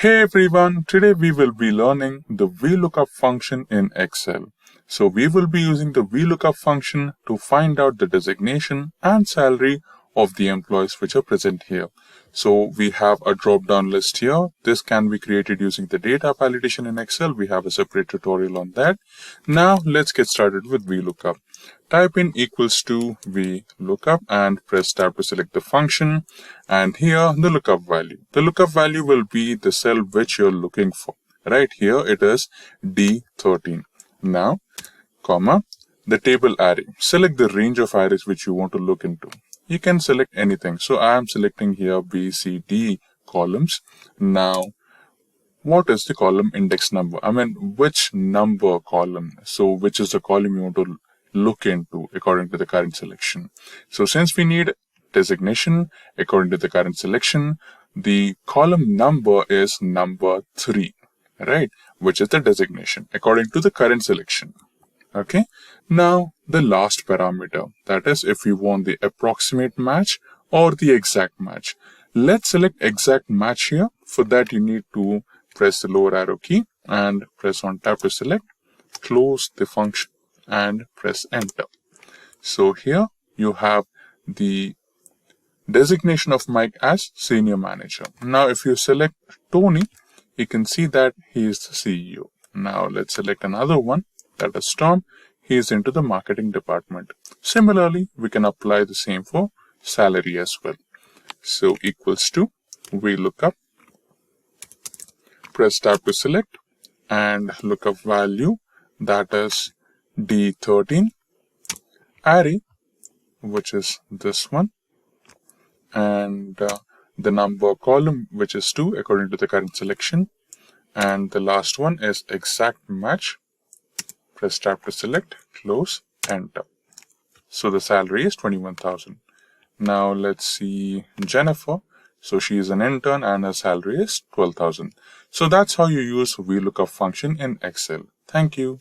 Hey everyone, today we will be learning the VLookUp function in Excel. So we will be using the VLookUp function to find out the designation and salary of the employees which are present here. So we have a drop down list here. This can be created using the data validation in Excel. We have a separate tutorial on that. Now let's get started with VLookUp. Type in equals to VLookUp and press tab to select the function, and here the lookup value. The lookup value will be the cell which you're looking for. Right here it is D13. Now, comma, the table array. Select the range of arrays which you want to look into. You can select anything. So I am selecting here B, C, D columns. Now, what is the column index number? I mean, which number column? So which is the column you want to look into according to the current selection. So since we need designation according to the current selection, the column number is number 3, right? Which is the designation according to the current selection. Okay. Now the last parameter, that is if you want the approximate match or the exact match. Let's select exact match here. For that you need to press the lower arrow key and press on tab to select, close the function and press enter. So here you have the designation of Mike as senior manager. Now if you select Tony, you can see that he is the CEO. Now let's select another one, that is Tom. He is into the marketing department. Similarly, we can apply the same for salary as well. So equals to VLookUp, press tab to select and lookup value, that is D13, array, which is this one, and the number column, which is 2 according to the current selection, and the last one is exact match. Press tab to select, close, enter. So the salary is 21,000. Now let's see Jennifer. So she is an intern and her salary is 12,000. So that's how you use VLookUp function in Excel. Thank you.